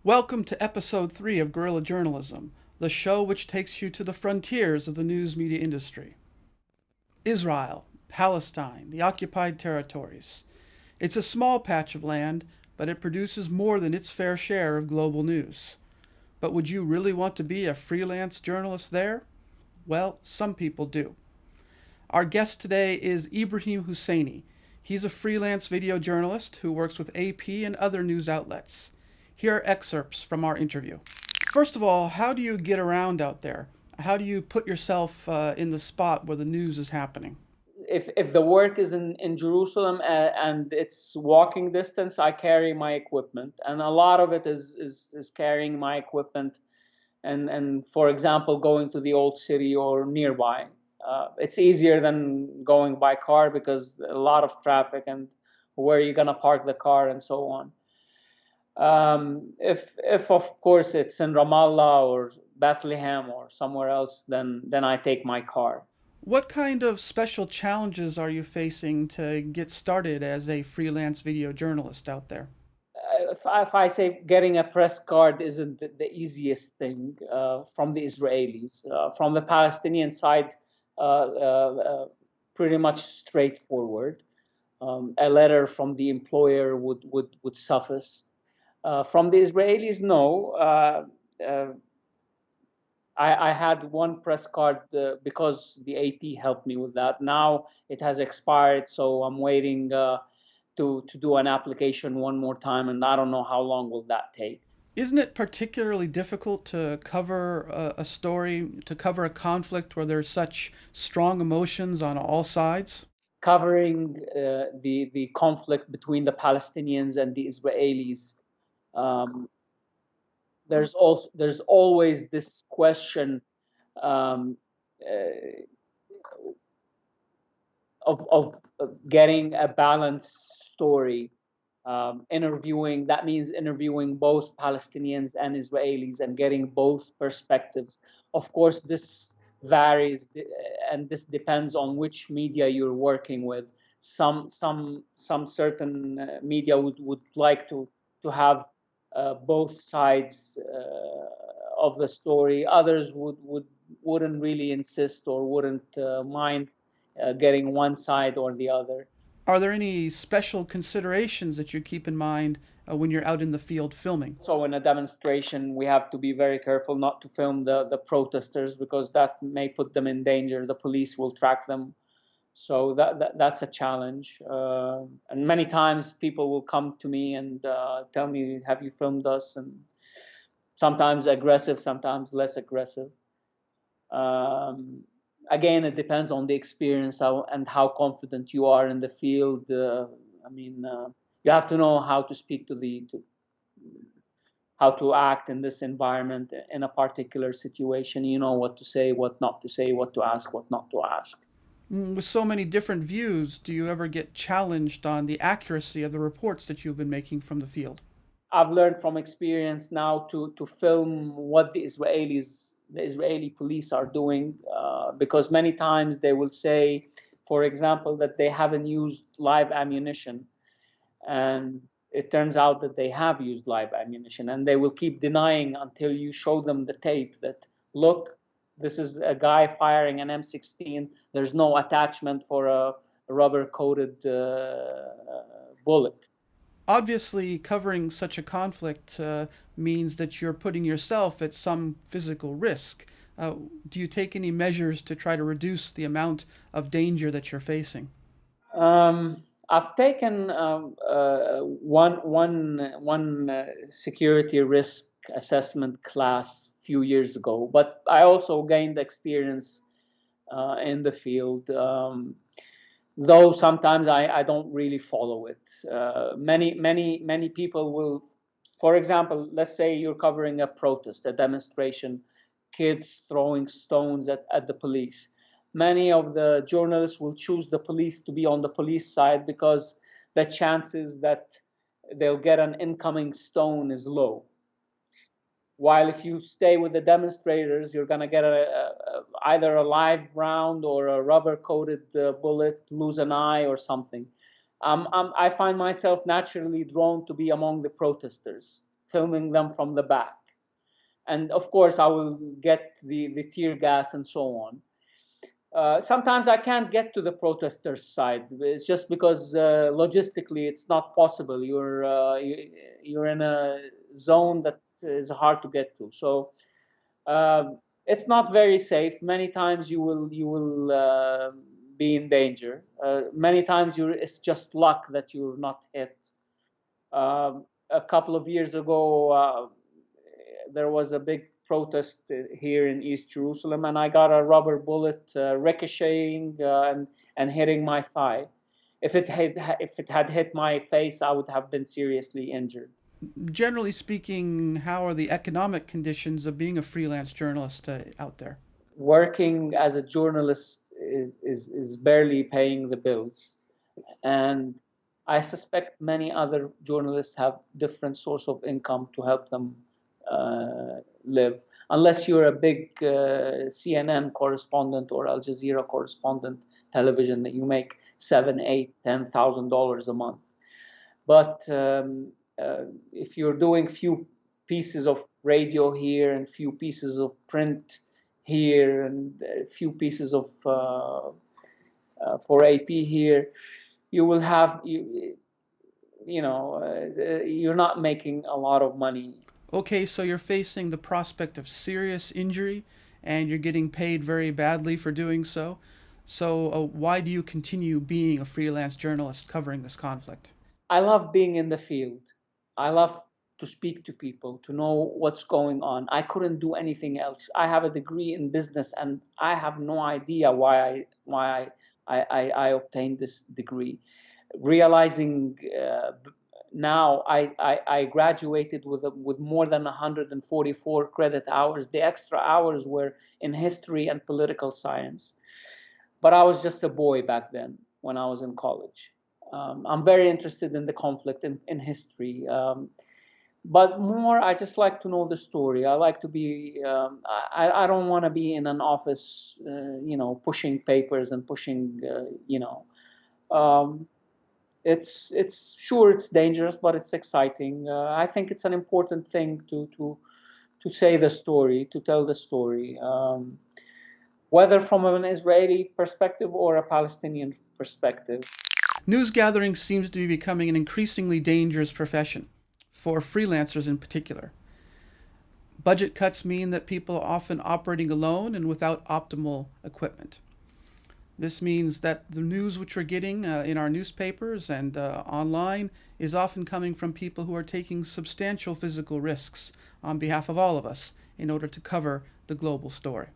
Welcome to episode 3 of Guerrilla Journalism, the show which takes you to the frontiers of the news media industry. Israel, Palestine, the occupied territories. It's a small patch of land, but it produces more than its fair share of global news. But would you really want to be a freelance journalist there? Well, some people do. Our guest today is Ibrahim Husseini. He's a freelance video journalist who works with AP and other news outlets. Here are excerpts from our interview. First of all, how do you get around out there? How do you put yourself in the spot where the news is happening? If the work is in Jerusalem and it's walking distance, I carry my equipment, and a lot of it is carrying my equipment, and for example, going to the old city or nearby. It's easier than going by car because a lot of traffic and where you're gonna park the car and so on. If of course it's in Ramallah or Bethlehem or somewhere else, then I take my car. What kind of special challenges are you facing to get started as a freelance video journalist out there? If I say getting a press card isn't the easiest thing from the Israelis. From the Palestinian side, pretty much straightforward. A letter from the employer would suffice. From the Israelis, no. Uh, I had one press card because the AP helped me with that. Now it has expired, so I'm waiting to do an application one more time, and I don't know how long will that take. Isn't it particularly difficult to cover a story, to cover a conflict where there's such strong emotions on all sides? Covering the conflict between the Palestinians and the Israelis, um, there's always this question um, uh, of getting a balanced story. Interviewing, that means interviewing both Palestinians and Israelis and getting both perspectives. Of course, this varies and this depends on which media you're working with. Some certain media would like to have both sides of the story. Others wouldn't really insist or wouldn't mind getting one side or the other. Are there any special considerations that you keep in mind when you're out in the field filming? So in a demonstration, we have to be very careful not to film the protesters because that may put them in danger. The police will track them. So that's a challenge. And many times people will come to me and tell me, have you filmed us? And sometimes aggressive, sometimes less aggressive. Um, Again, it depends on the experience and how confident you are in the field. You have to know how to speak to how to act in this environment in a particular situation. You know what to say, what not to say, what to ask, what not to ask. With so many different views, do you ever get challenged on the accuracy of the reports that you've been making from the field? I've learned from experience now to film what the Israeli police are doing, because many times they will say, for example, that they haven't used live ammunition, and it turns out that they have used live ammunition, and they will keep denying until you show them the tape that, look, this is a guy firing an M16. There's no attachment for a rubber coated bullet. Obviously, covering such a conflict means that you're putting yourself at some physical risk. Do you take any measures to try to reduce the amount of danger that you're facing? I've taken one security risk assessment class a few years ago, but I also gained experience in the field. Though sometimes I don't really follow it. Many people will, for example, let's say you're covering a protest, a demonstration, kids throwing stones at the police. Many of the journalists will choose the police to be on the police side because the chances that they'll get an incoming stone is low. While if you stay with the demonstrators, you're going to get either a live round or a rubber coated bullet, lose an eye or something. I find myself naturally drawn to be among the protesters. filming them from the back. And of course, I will get the tear gas and so on. Sometimes I can't get to the protesters' side. It's just because logistically it's not possible. You're in a zone that is hard to get to. So it's not very safe. Many times you will be in danger. Many times it's just luck that you're not hit. A couple of years ago, there was a big protest here in East Jerusalem, and I got a rubber bullet ricocheting and hitting my thigh. If it had hit my face, I would have been seriously injured. Generally speaking, how are the economic conditions of being a freelance journalist out there? Working as a journalist is barely paying the bills, and I suspect many other journalists have different source of income to help them live. Unless you're a big CNN correspondent or Al Jazeera correspondent, television, that you make $7, $8, $10,000 a month. But if you're doing few pieces of radio here and few pieces of print here and a few pieces of for AP here, you will have you're not making a lot of money. Okay, so you're facing the prospect of serious injury and you're getting paid very badly for doing so. So, why do you continue being a freelance journalist covering this conflict? I love being in the field. I love to speak to people, to know what's going on. I couldn't do anything else. I have a degree in business, and I have no idea why I obtained this degree. Realizing now I graduated with more than 144 credit hours. The extra hours were in history and political science. But I was just a boy back then when I was in college. I'm very interested in the conflict in history. But more, I just like to know the story. I like to be, I don't want to be in an office, pushing papers and pushing, it's sure it's dangerous, but it's exciting. I think it's an important thing to say the story, to tell the story, whether from an Israeli perspective or a Palestinian perspective. News gathering seems to be becoming an increasingly dangerous profession, for freelancers in particular. Budget cuts mean that people are often operating alone and without optimal equipment. This means that the news which we're getting in our newspapers and online is often coming from people who are taking substantial physical risks on behalf of all of us in order to cover the global story.